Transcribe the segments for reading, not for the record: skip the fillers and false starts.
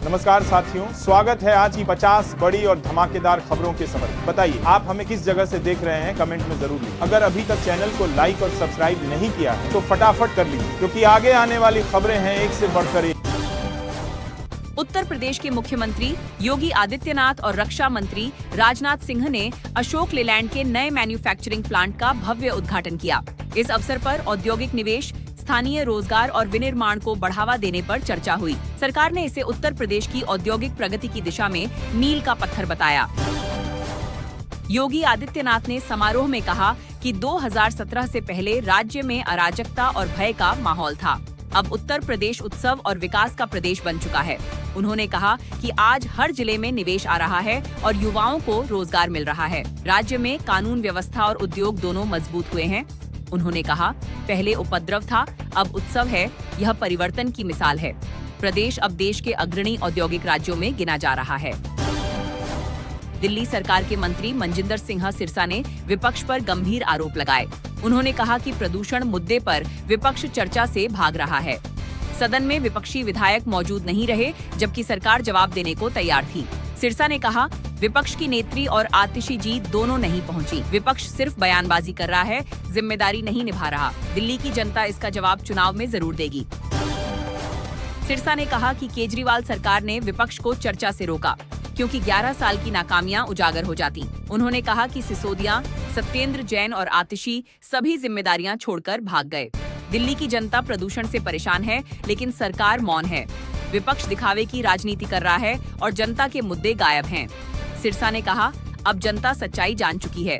नमस्कार साथियों, स्वागत है आज की 50 बड़ी और धमाकेदार खबरों के सफर में। बताइए आप हमें किस जगह से देख रहे हैं, कमेंट में जरूर लिखिए। अगर अभी तक चैनल को लाइक और सब्सक्राइब नहीं किया है तो फटाफट कर लीजिए, क्योंकि आगे आने वाली खबरें हैं एक से बढ़कर एक। उत्तर प्रदेश के मुख्यमंत्री योगी आदित्यनाथ और रक्षा मंत्री राजनाथ सिंह ने अशोक लेलैंड के नए मैन्युफैक्चरिंग प्लांट का भव्य उद्घाटन किया। इस अवसर पर औद्योगिक निवेश, स्थानीय रोजगार और विनिर्माण को बढ़ावा देने पर चर्चा हुई। सरकार ने इसे उत्तर प्रदेश की औद्योगिक प्रगति की दिशा में मील का पत्थर बताया। योगी आदित्यनाथ ने समारोह में कहा कि 2017 से पहले राज्य में अराजकता और भय का माहौल था। अब उत्तर प्रदेश उत्सव और विकास का प्रदेश बन चुका है। उन्होंने कहा कि आज हर जिले में निवेश आ रहा है और युवाओं को रोजगार मिल रहा है। राज्य में कानून व्यवस्था और उद्योग दोनों मजबूत हुए हैं। उन्होंने कहा, पहले उपद्रव था, अब उत्सव है। यह परिवर्तन की मिसाल है। प्रदेश अब देश के अग्रणी औद्योगिक राज्यों में गिना जा रहा है। दिल्ली सरकार के मंत्री मनजिंदर सिन्हा सिरसा ने विपक्ष पर गंभीर आरोप लगाए। उन्होंने कहा कि प्रदूषण मुद्दे पर विपक्ष चर्चा से भाग रहा है। सदन में विपक्षी विधायक मौजूद नहीं रहे, जबकि सरकार जवाब देने को तैयार थी। सिरसा ने कहा, विपक्ष की नेत्री और आतिशी जी दोनों नहीं पहुंची। विपक्ष सिर्फ बयानबाजी कर रहा है, जिम्मेदारी नहीं निभा रहा। दिल्ली की जनता इसका जवाब चुनाव में जरूर देगी। सिरसा ने कहा कि केजरीवाल सरकार ने विपक्ष को चर्चा से रोका, क्योंकि 11 साल की नाकामियां उजागर हो जाती। उन्होंने कहा कि सिसोदिया, सत्येंद्र जैन और आतिशी सभी जिम्मेदारियां छोड़कर भाग गए। दिल्ली की जनता प्रदूषण से परेशान है, लेकिन सरकार मौन है। विपक्ष दिखावे की राजनीति कर रहा है और जनता के मुद्दे गायब हैं। सिरसा ने कहा, अब जनता सच्चाई जान चुकी है।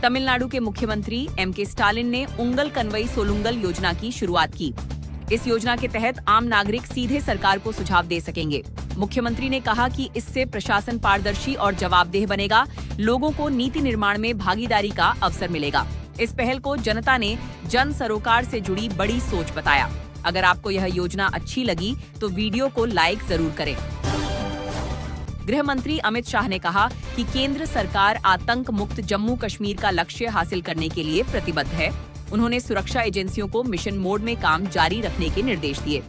तमिलनाडु के मुख्यमंत्री एम.के. स्टालिन ने उंगल कन्वई सोलुंगल योजना की शुरुआत की। इस योजना के तहत आम नागरिक सीधे सरकार को सुझाव दे सकेंगे। मुख्यमंत्री ने कहा कि इससे प्रशासन पारदर्शी और जवाबदेह बनेगा। लोगों को नीति निर्माण में भागीदारी का अवसर मिलेगा। इस पहल को जनता ने जन सरोकार से जुड़ी बड़ी सोच बताया। अगर आपको यह योजना अच्छी लगी तो वीडियो को लाइक जरूर करें। गृह मंत्री अमित शाह ने कहा कि केंद्र सरकार आतंक मुक्त जम्मू कश्मीर का लक्ष्य हासिल करने के लिए प्रतिबद्ध है। उन्होंने सुरक्षा एजेंसियों को मिशन मोड में काम जारी रखने के निर्देश दिए।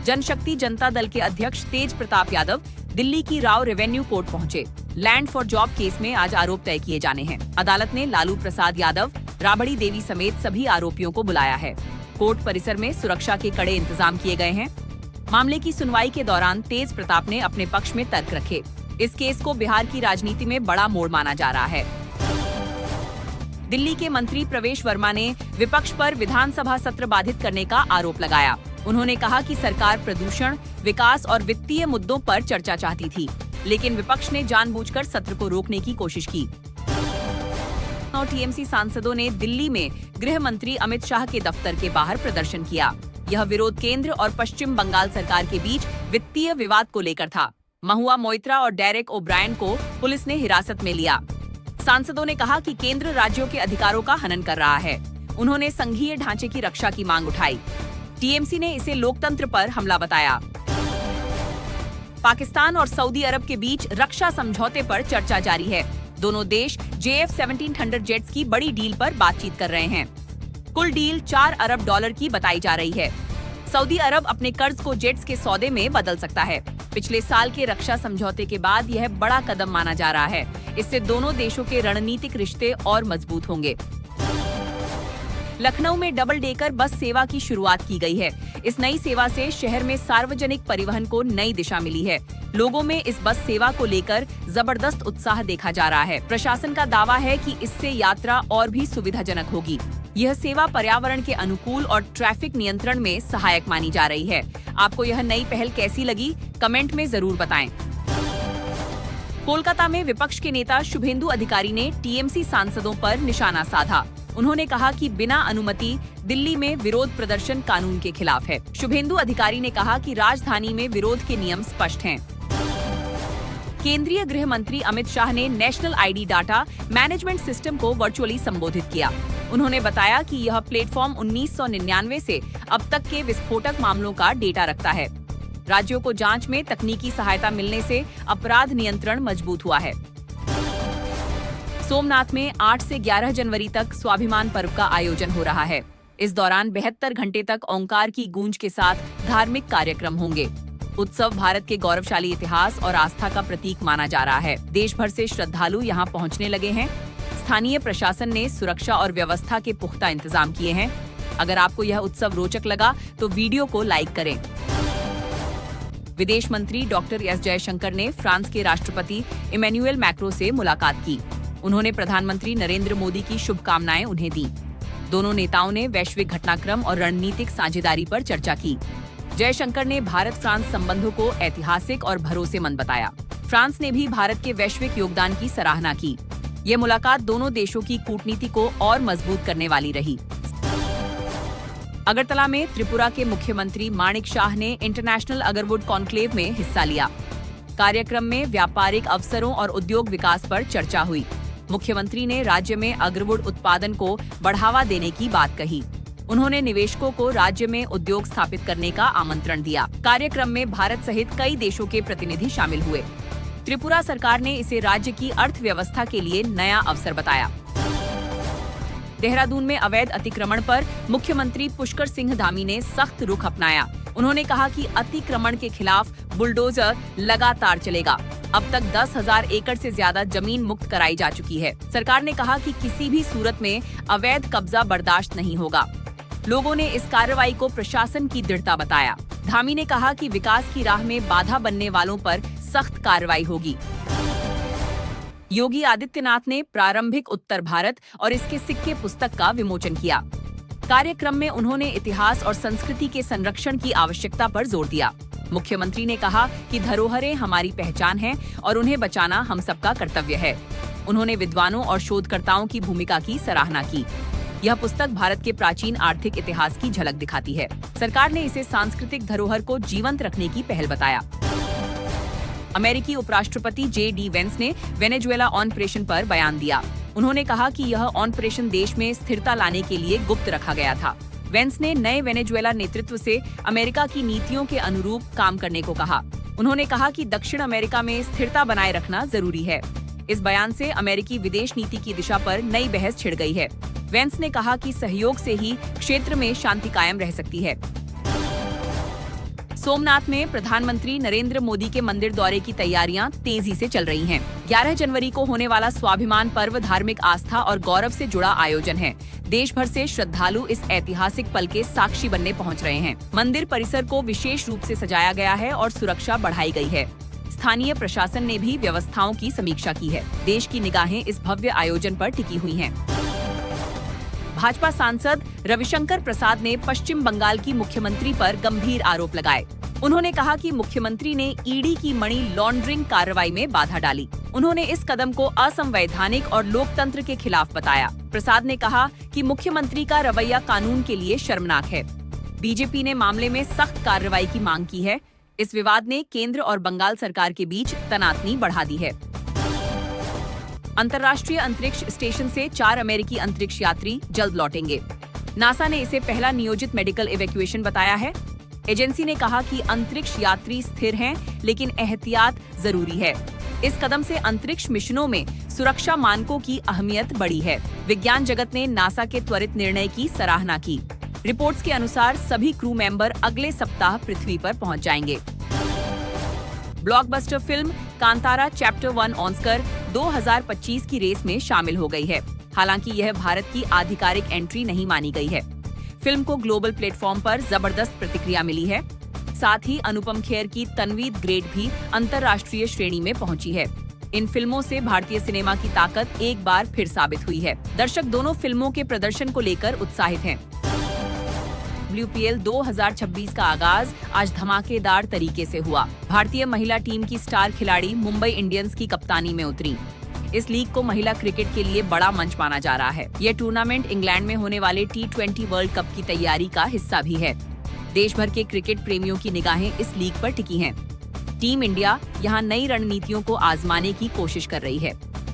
जनशक्ति जनता दल के अध्यक्ष तेज प्रताप यादव दिल्ली की राव रेवेन्यू कोर्ट पहुंचे। लैंड फॉर जॉब केस में आज आरोप तय किए जाने हैं। अदालत ने लालू प्रसाद यादव, राबड़ी देवी समेत सभी आरोपियों को बुलाया है। कोर्ट परिसर में सुरक्षा के कड़े इंतजाम किए गए हैं। मामले की सुनवाई के दौरान तेज प्रताप ने अपने पक्ष में तर्क रखे। इस केस को बिहार की राजनीति में बड़ा मोड़ माना जा रहा है। दिल्ली के मंत्री प्रवेश वर्मा ने विपक्ष पर विधानसभा सत्र बाधित करने का आरोप लगाया। उन्होंने कहा कि सरकार प्रदूषण, विकास और वित्तीय मुद्दों पर चर्चा चाहती थी, लेकिन विपक्ष ने जानबूझकर सत्र को रोकने की कोशिश की। और टीएमसी सांसदों ने दिल्ली में गृह मंत्री अमित शाह के दफ्तर के बाहर प्रदर्शन किया। यह विरोध केंद्र और पश्चिम बंगाल सरकार के बीच वित्तीय विवाद को लेकर था। महुआ मोइत्रा और डेरेक ओब्रायन को पुलिस ने हिरासत में लिया। सांसदों ने कहा कि केंद्र राज्यों के अधिकारों का हनन कर रहा है। उन्होंने संघीय ढांचे की रक्षा की मांग उठाई। टीएमसी ने इसे लोकतंत्र पर हमला बताया। पाकिस्तान और सऊदी अरब के बीच रक्षा समझौते पर चर्चा जारी है। दोनों देश JF-1700 जेट्स की बड़ी डील पर बातचीत कर रहे हैं। कुल डील 4 अरब डॉलर की बताई जा रही है। सऊदी अरब अपने कर्ज को जेट्स के सौदे में बदल सकता है। पिछले साल के रक्षा समझौते के बाद यह बड़ा कदम माना जा रहा है। इससे दोनों देशों के रणनीतिक रिश्ते और मजबूत होंगे। लखनऊ में डबल डेकर बस सेवा की शुरुआत की गई है। इस नई सेवा से शहर में सार्वजनिक परिवहन को नई दिशा मिली है। लोगों में इस बस सेवा को लेकर जबरदस्त उत्साह देखा जा रहा है। प्रशासन का दावा है कि इससे यात्रा और भी सुविधाजनक होगी। यह सेवा पर्यावरण के अनुकूल और ट्रैफिक नियंत्रण में सहायक मानी जा रही है। आपको यह नई पहल कैसी लगी, कमेंट में जरूर बताएं। कोलकाता में विपक्ष के नेता शुभेंदु अधिकारी ने टीएमसी सांसदों पर निशाना साधा। उन्होंने कहा कि बिना अनुमति दिल्ली में विरोध प्रदर्शन कानून के खिलाफ है। शुभेंदु अधिकारी ने कहा कि राजधानी में विरोध के नियम स्पष्ट हैं। केंद्रीय गृह मंत्री अमित शाह ने national ID data management system को वर्चुअली संबोधित किया। उन्होंने बताया कि यह प्लेटफॉर्म 1999 से अब तक के विस्फोटक मामलों का डेटा रखता है। राज्यों को जांच में तकनीकी सहायता मिलने से अपराध नियंत्रण मजबूत हुआ है। सोमनाथ में 8 से 11 जनवरी तक स्वाभिमान पर्व का आयोजन हो रहा है। इस दौरान 72 घंटे तक ओंकार की गूंज के साथ धार्मिक कार्यक्रम होंगे। उत्सव भारत के गौरवशाली इतिहास और आस्था का प्रतीक माना जा रहा है। देश भर से श्रद्धालु यहां पहुंचने लगे हैं। स्थानीय प्रशासन ने सुरक्षा और व्यवस्था के पुख्ता इंतजाम किए हैं। अगर आपको यह उत्सव रोचक लगा तो वीडियो को लाइक करें। विदेश मंत्री डॉक्टर एस जयशंकर ने फ्रांस के राष्ट्रपति इमैनुएल मैक्रों से मुलाकात की। उन्होंने प्रधानमंत्री नरेंद्र मोदी की शुभकामनाएं उन्हें दी। दोनों नेताओं ने वैश्विक घटनाक्रम और रणनीतिक साझेदारी पर चर्चा की। जयशंकर ने भारत फ्रांस संबंधों को ऐतिहासिक और भरोसेमंद बताया। फ्रांस ने भी भारत के वैश्विक योगदान की सराहना की। ये मुलाकात दोनों देशों की कूटनीति को और मजबूत करने वाली रही। अगरतला में त्रिपुरा के मुख्यमंत्री माणिक शाह ने इंटरनेशनल अगरवुड कॉन्क्लेव में हिस्सा लिया। कार्यक्रम में व्यापारिक अवसरों और उद्योग विकास पर चर्चा हुई। मुख्यमंत्री ने राज्य में अगरवुड उत्पादन को बढ़ावा देने की बात कही। उन्होंने निवेशकों को राज्य में उद्योग स्थापित करने का आमंत्रण दिया। कार्यक्रम में भारत सहित कई देशों के प्रतिनिधि शामिल हुए। त्रिपुरा सरकार ने इसे राज्य की अर्थव्यवस्था के लिए नया अवसर बताया। देहरादून में अवैध अतिक्रमण पर मुख्यमंत्री पुष्कर सिंह धामी ने सख्त रुख अपनाया। उन्होंने कहा कि अतिक्रमण के खिलाफ बुलडोजर लगातार चलेगा। अब तक 10,000 एकड़ से ज्यादा जमीन मुक्त कराई जा चुकी है। सरकार ने कहा कि किसी भी सूरत में अवैध कब्जा बर्दाश्त नहीं होगा। लोगों ने इस कार्रवाई को प्रशासन की दृढ़ता बताया। धामी ने कहा कि विकास की राह में बाधा बनने वालों पर सख्त कार्रवाई होगी। योगी आदित्यनाथ ने प्रारंभिक उत्तर भारत और इसके सिक्के पुस्तक का विमोचन किया। कार्यक्रम में उन्होंने इतिहास और संस्कृति के संरक्षण की आवश्यकता पर जोर दिया। मुख्यमंत्री ने कहा कि धरोहरें हमारी पहचान हैं और उन्हें बचाना हम सबका कर्तव्य है। उन्होंने विद्वानों और शोधकर्ताओं की भूमिका की सराहना की। यह पुस्तक भारत के प्राचीन आर्थिक इतिहास की झलक दिखाती है। सरकार ने इसे सांस्कृतिक धरोहर को जीवंत रखने की पहल बताया। अमेरिकी उपराष्ट्रपति जे.डी. वेंस ने वेनेजुएला ऑपरेशन पर बयान दिया। उन्होंने कहा कि यह ऑपरेशन देश में स्थिरता लाने के लिए गुप्त रखा गया था। वेंस ने नए वेनेजुएला नेतृत्व से अमेरिका की नीतियों के अनुरूप काम करने को कहा। उन्होंने कहा कि दक्षिण अमेरिका में स्थिरता बनाए रखना जरूरी है। इस बयान से अमेरिकी विदेश नीति की दिशा पर नई बहस छिड़ गई है। वेंस ने कहा कि सहयोग से ही क्षेत्र में शांति कायम रह सकती है। सोमनाथ में प्रधानमंत्री नरेंद्र मोदी के मंदिर दौरे की तैयारियां तेजी से चल रही हैं। 11 जनवरी को होने वाला स्वाभिमान पर्व धार्मिक आस्था और गौरव से जुड़ा आयोजन है। देश भर से श्रद्धालु इस ऐतिहासिक पल के साक्षी बनने पहुंच रहे हैं। मंदिर परिसर को विशेष रूप से सजाया गया है और सुरक्षा बढ़ाई गई है। स्थानीय प्रशासन ने भी व्यवस्थाओं की समीक्षा की है। देश की निगाहें इस भव्य आयोजन पर टिकी हुई हैं। भाजपा सांसद रविशंकर प्रसाद ने पश्चिम बंगाल की मुख्यमंत्री पर गंभीर आरोप लगाए। उन्होंने कहा कि मुख्यमंत्री ने ईडी की मनी लॉन्ड्रिंग कार्रवाई में बाधा डाली। उन्होंने इस कदम को असंवैधानिक और लोकतंत्र के खिलाफ बताया। प्रसाद ने कहा कि मुख्यमंत्री का रवैया कानून के लिए शर्मनाक है। बीजेपी ने मामले में सख्त कार्रवाई की मांग की है। इस विवाद ने केंद्र और बंगाल सरकार के बीच तनातनी बढ़ा दी है। अंतर्राष्ट्रीय अंतरिक्ष स्टेशन से 4 अमेरिकी अंतरिक्ष यात्री जल्द लौटेंगे। नासा ने इसे पहला नियोजित मेडिकल इवैक्यूएशन बताया है। एजेंसी ने कहा कि अंतरिक्ष यात्री स्थिर हैं, लेकिन एहतियात जरूरी है। इस कदम से अंतरिक्ष मिशनों में सुरक्षा मानकों की अहमियत बढ़ी है। विज्ञान जगत ने नासा के त्वरित निर्णय की सराहना की। रिपोर्ट्स के अनुसार सभी क्रू मेंबर अगले सप्ताह पृथ्वी पर पहुंच जाएंगे। Blockbuster film Kantara chapter 1 Oscar 2025 की रेस में शामिल हो गई है। हालांकि यह भारत की आधिकारिक एंट्री नहीं मानी गई है। फिल्म को ग्लोबल प्लेटफॉर्म पर जबरदस्त प्रतिक्रिया मिली है। साथ ही अनुपम खेर की तन्वीद ग्रेड भी अंतर्राष्ट्रीय श्रेणी में पहुंची है। इन फिल्मों से भारतीय सिनेमा की ताकत एक बार फिर साबित हुई है। दर्शक दोनों फिल्मों के प्रदर्शन को लेकर उत्साहित हैं। WPL 2026 का आगाज आज धमाकेदार तरीके से हुआ। भारतीय महिला टीम की स्टार खिलाड़ी मुंबई इंडियंस की कप्तानी में उतरी। इस लीग को महिला क्रिकेट के लिए बड़ा मंच माना जा रहा है। यह टूर्नामेंट इंग्लैंड में होने वाले T20 वर्ल्ड कप की तैयारी का हिस्सा भी है। देश भर के क्रिकेट प्रेमियों की निगाहें इस लीग पर टिकी हैं। टीम इंडिया यहां नई रणनीतियों को आजमाने की कोशिश कर रही है।